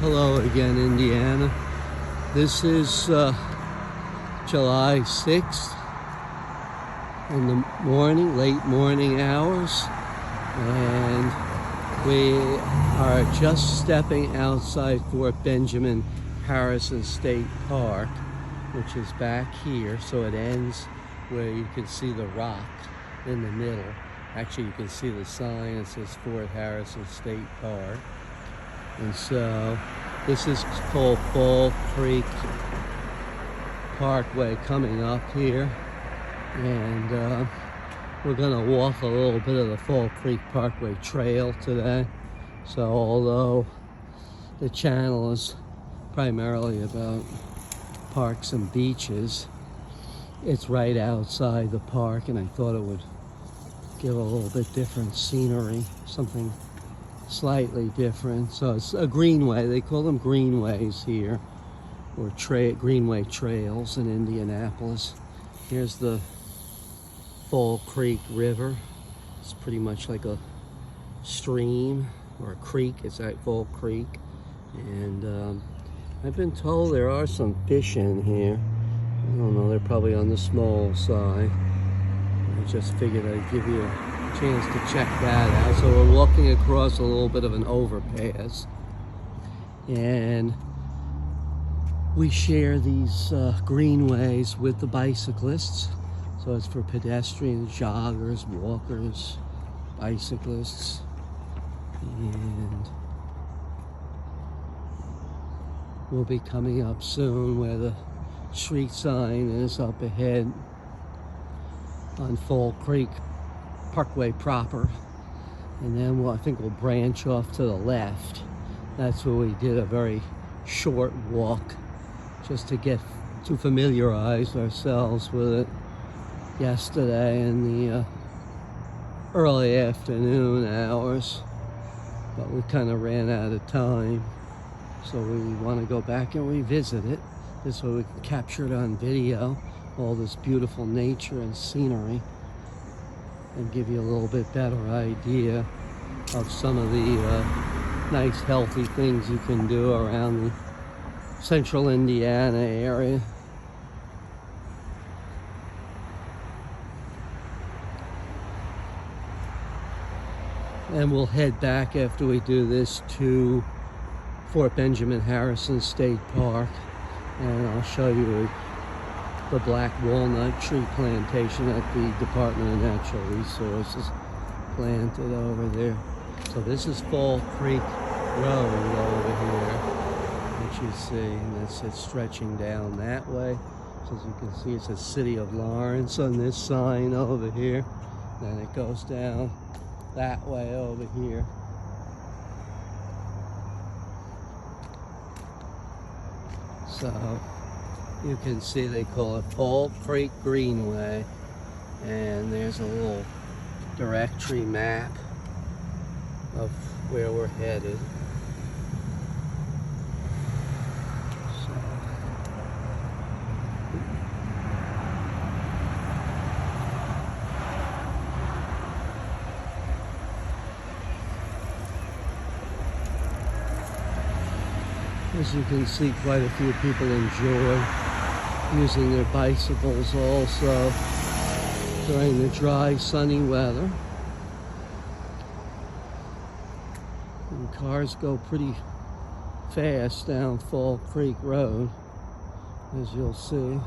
Hello again, Indiana. This is July 6th in the morning, late morning hours, and we are just stepping outside Fort Benjamin Harrison State Park, which is back here. So it ends where you can see the rock in the middle. Actually, you can see the sign that says Fort Harrison State Park. And so this is called Fall Creek Parkway coming up here. And we're gonna walk a little bit of the Fall Creek Parkway Trail today. So although the channel is primarily about parks and beaches, it's right outside the park, and I thought it would give a little bit different scenery, something slightly different. So it's a greenway. They call them greenways here, or greenway trails in Indianapolis. Here's the Fall Creek River. It's pretty much like a stream or a creek. It's at Fall Creek, and I've been told there are some fish in here. I don't know, they're probably on the small side. I just figured I'd give you a chance to check that out. So we're walking across a little bit of an overpass, and we share these greenways with the bicyclists. So it's for pedestrians, joggers, walkers, bicyclists, and we'll be coming up soon where the street sign is up ahead on Fall Creek Parkway proper, and then I think we'll branch off to the left. That's where we did a very short walk just to get to familiarize ourselves with it yesterday in the early afternoon hours, but we kind of ran out of time, so we want to go back and revisit it. This way we can capture it on video, all this beautiful nature and scenery, and give you a little bit better idea of some of the nice healthy things you can do around the central Indiana area. And we'll head back after we do this to Fort Benjamin Harrison State Park, and I'll show you the black walnut tree plantation that the Department of Natural Resources planted over there. So this is Fall Creek Road over here, which you see, and it's stretching down that way. So as you can see, it says City of Lawrence on this sign over here. Then it goes down that way over here. So you can see they call it Fall Creek Greenway, and there's a little directory map of where we're headed. As you can see, quite a few people enjoy using their bicycles also during the dry, sunny weather. And cars go pretty fast down Fall Creek Road, as you'll see,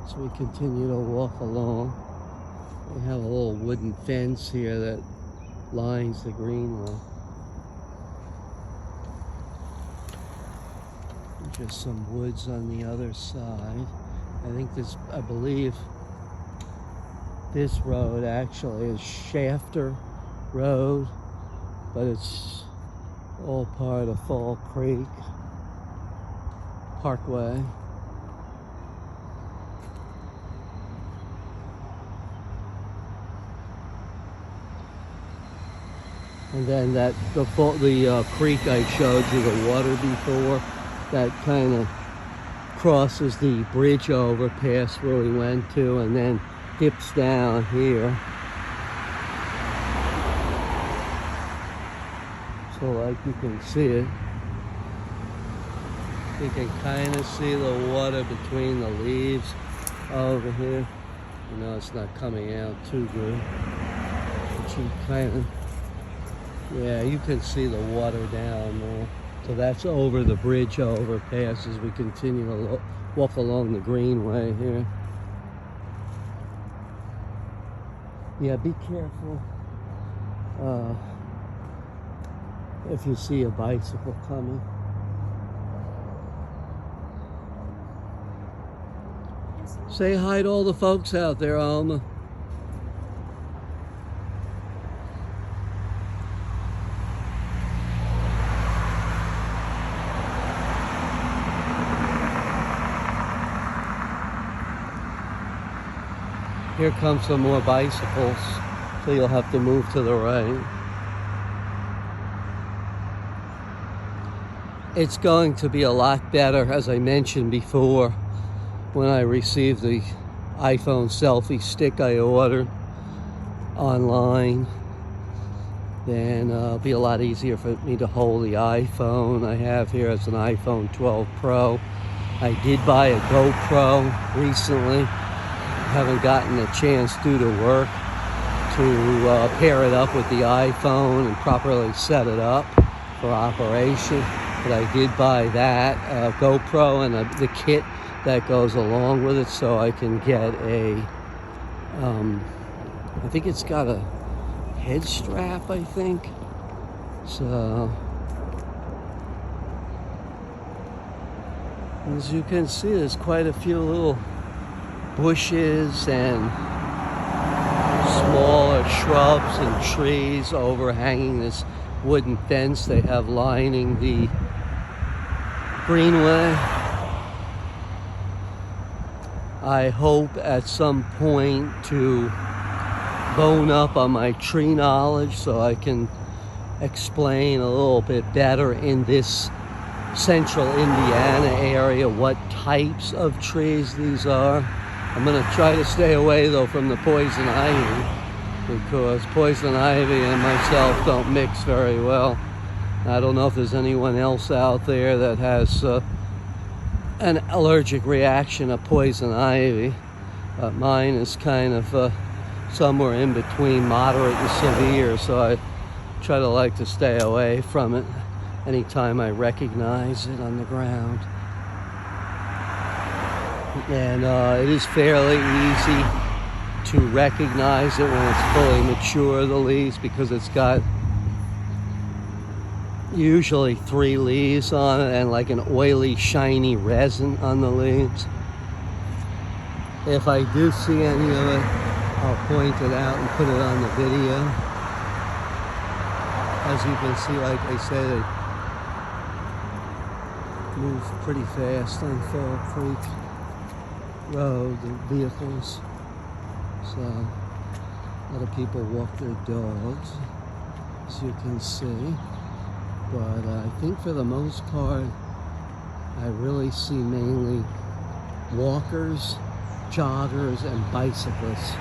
as we continue to walk along. We have a little wooden fence here that lines the greenway. Just some woods on the other side. I believe this road actually is Shafter Road, but it's all part of Fall Creek Parkway. And then the creek I showed you the water before, that kind of crosses the bridge overpass where we went to, and then dips down here. So like you can see it, You can kind of see the water between the leaves over here. You know, it's not coming out too good. But you kind of, yeah, you can see the water down there. So that's over the bridge overpass as we continue to walk along the Greenway here. Yeah, be careful if you see a bicycle coming. Say hi to all the folks out there, Alma. Here come some more bicycles, so you'll have to move to the right. It's going to be a lot better, as I mentioned before, when I received the iPhone selfie stick I ordered online. Then it'll be a lot easier for me to hold the iPhone I have here. As an iPhone 12 Pro. I did buy a GoPro recently. Haven't gotten a chance due to work to pair it up with the iPhone and properly set it up for operation. But I did buy that GoPro and the kit that goes along with it, so I can get a, I think it's got a head strap, I think. So, as you can see, there's quite a few little bushes and smaller shrubs and trees overhanging this wooden fence they have lining the Greenway. I hope at some point to bone up on my tree knowledge so I can explain a little bit better in this central Indiana area what types of trees these are. I'm going to try to stay away though from the poison ivy, because poison ivy and myself don't mix very well. I don't know if there's anyone else out there that has an allergic reaction to poison ivy. Mine is kind of somewhere in between moderate and severe, so I try to like to stay away from it anytime I recognize it on the ground. And it is fairly easy to recognize it when it's fully mature, the leaves, because it's got usually 3 leaves on it and like an oily, shiny resin on the leaves. If I do see any of it, I'll point it out and put it on the video. As you can see, like I say, they move pretty fast on Fall Creek Road, the vehicles. So a lot of people walk their dogs, as you can see. But I think for the most part, I really see mainly walkers, joggers, and bicyclists.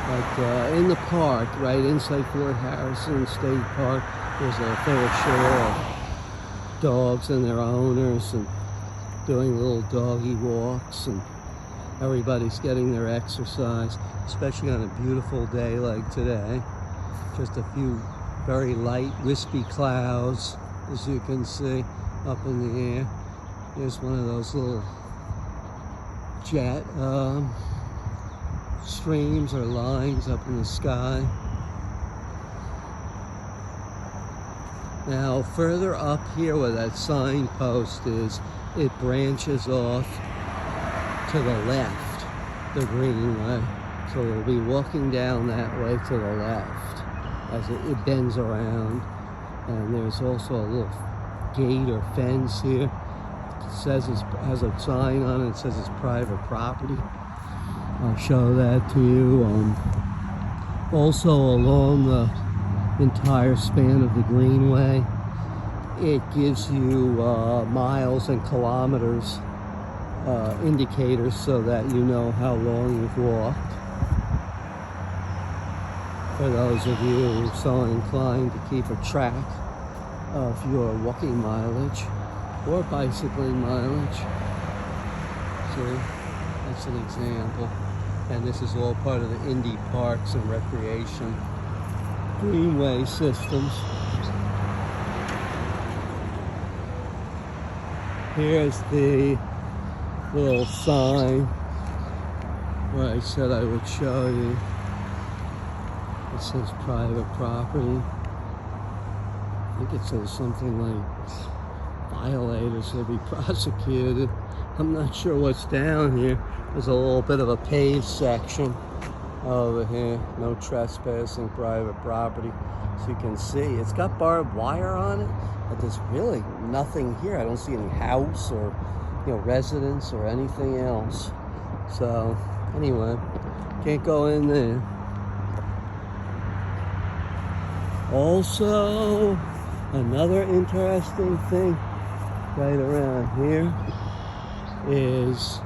Like in the park, right inside Fort Harrison State Park, there's a fair share of dogs and their owners and doing little doggy walks, and everybody's getting their exercise, especially on a beautiful day like today. Just a few very light, wispy clouds, as you can see, up in the air. There's one of those little jet streams or lines up in the sky. Now, further up here where that signpost is, it branches off to the left, the Greenway. So we'll be walking down that way to the left as it bends around. And there's also a little gate or fence here. It says it has a sign on it. It says it's private property. I'll show that to you. Also along the entire span of the Greenway, it gives you miles and kilometers indicators so that you know how long you've walked. For those of you who are so inclined to keep a track of your walking mileage. or bicycling mileage. See, that's an example. And this is all part of the Indy Parks and Recreation Greenway systems. Here's the little sign where I said I would show you. It says private property. I think it says something like violators will be prosecuted. I'm not sure what's down here. There's a little bit of a paved section over here. No trespassing, private property. So you can see it's got barbed wire on it, but there's really nothing here. I don't see any house or residence or anything else. So anyway, can't go in there. Also, another interesting thing right around here is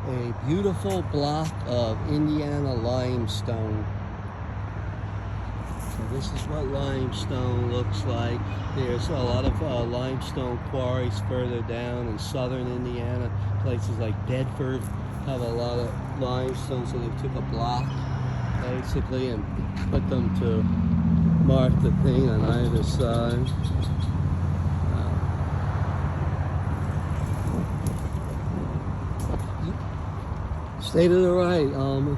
a beautiful block of Indiana limestone. So this is what limestone looks like. There's a lot of limestone quarries further down in southern Indiana. Places like Bedford have a lot of limestone, so they took a block basically and put them to mark the thing on either side. Stay to the right, Alma.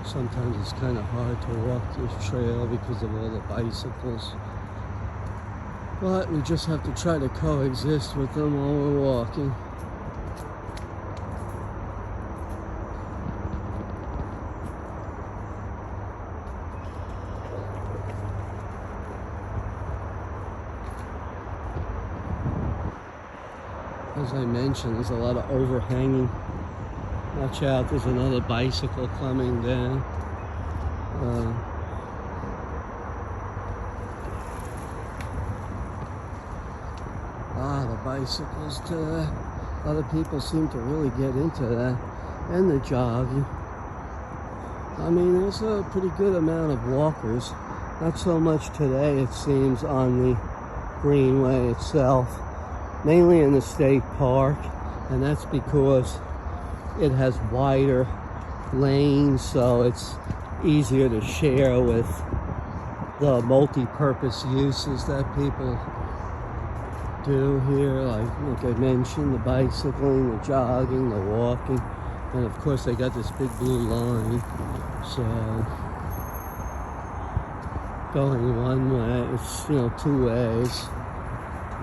Sometimes it's kind of hard to walk this trail because of all the bicycles. But we just have to try to coexist with them while we're walking. As I mentioned, there's a lot of overhanging. Watch out, there's another bicycle coming down. The bicycles today. Other people seem to really get into that. And the jogging. I mean, there's a pretty good amount of walkers. Not so much today, it seems, on the Greenway itself. Mainly in the state park. And that's because it has wider lanes, so it's easier to share with the multi-purpose uses that people do here, like I mentioned, the bicycling, the jogging, the walking, and of course they got this big blue line, so going one way, it's two ways.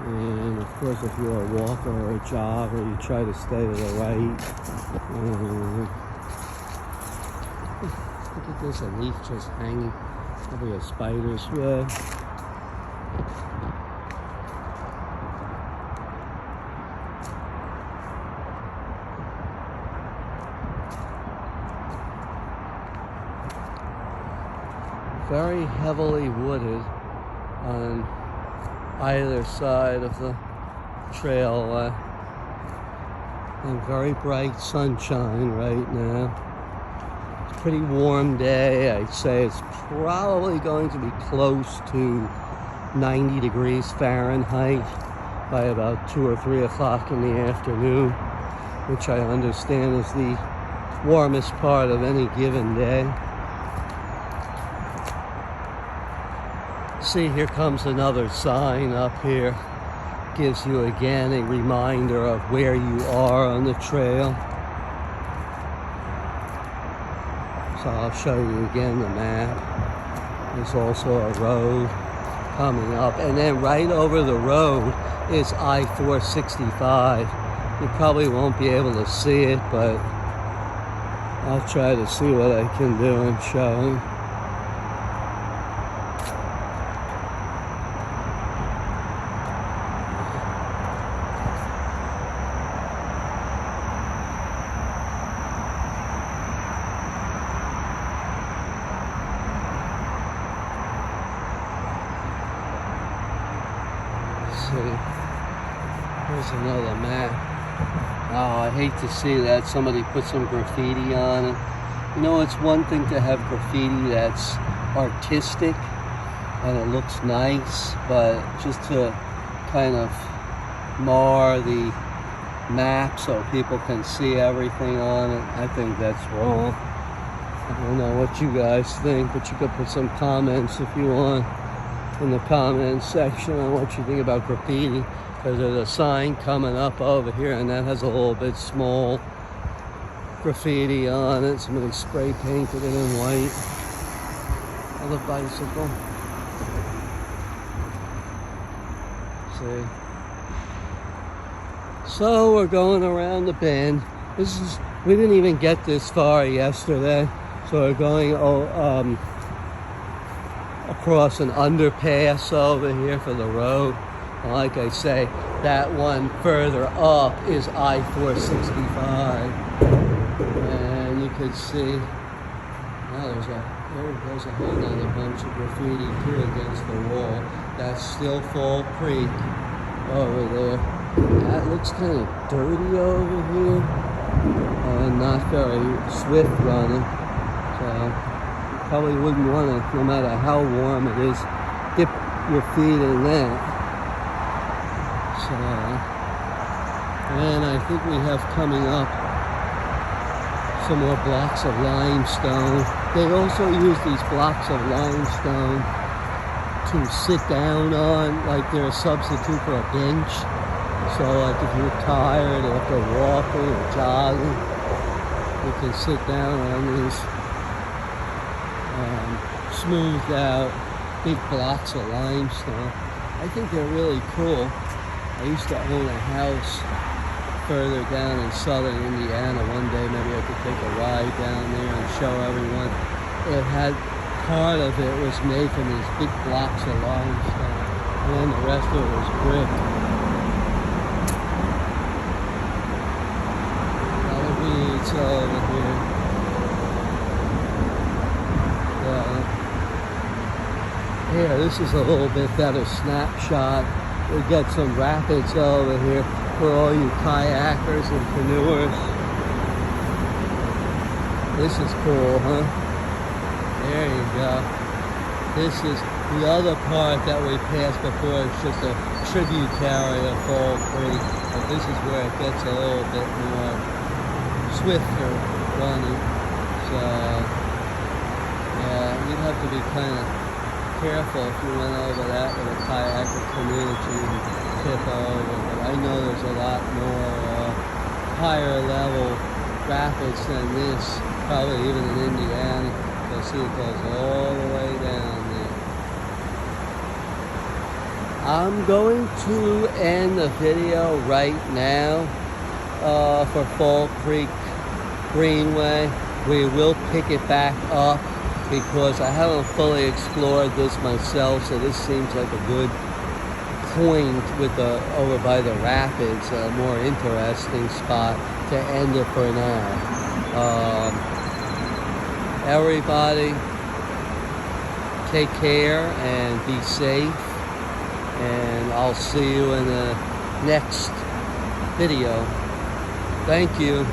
And of course, if you're a walker or a jogger, you try to stay to the right. Look at this, a leaf just hanging. Probably a spider's web. Very heavily wooded on either side of the trail, and very bright sunshine right now. It's a pretty warm day. I'd say it's probably going to be close to 90 degrees Fahrenheit by about 2 or 3 o'clock in the afternoon, which I understand is the warmest part of any given day. See, here comes another sign up here. Gives you again a reminder of where you are on the trail. So I'll show you again the map. There's also a road coming up, and then right over the road is I-465. You probably won't be able to see it, but I'll try to see what I can do in showing. see. Here's another map. Oh, I hate to see that. Somebody put some graffiti on it. You know, it's one thing to have graffiti that's artistic and it looks nice, but just to kind of mar the map so people can see everything on it, I think that's wrong. I don't know what you guys think, but you could put some comments if you want in the comments section on what you think about graffiti, because there's a sign coming up over here and that has a little bit small graffiti on it. Somebody spray painted it in white. Another bicycle. See. So we're going around the bend. We didn't even get this far yesterday. So we're going across an underpass over here for the road. And like I say, that one further up is I-465. And you can see, now there's a whole other bunch of graffiti too against the wall. That's still Fall Creek over there. That looks kind of dirty over here. Not very swift running. So probably wouldn't want to, no matter how warm it is, dip your feet in that. So, and I think we have coming up some more blocks of limestone. They also use these blocks of limestone to sit down on, like they're a substitute for a bench. So like if you're tired after walking or jogging, you can sit down on these smoothed out big blocks of limestone. I think they're really cool. I used to own a house further down in southern Indiana. One day maybe I could take a ride down there and show everyone. It had, part of it was made from these big blocks of limestone, and then the rest of it was brick. A lot of weeds over here. Here, this is a little bit better snapshot. We got some rapids over here for all you kayakers and canoers. This is cool, huh? There you go. This is the other part that we passed before. It's just a tributary of Fall Creek. But this is where it gets a little bit more swifter running. So, yeah, you'd have to be kind of careful if you went over that with a kayak or canoe that you can tip over. But I know there's a lot more higher level rapids than this, probably even in Indiana. You'll see it goes all the way down there. I'm going to end the video right now for Fall Creek Greenway. We will pick it back up because I haven't fully explored this myself, so this seems like a good point with over by the rapids, a more interesting spot to end it for now. Everybody, take care and be safe, and I'll see you in the next video. Thank you.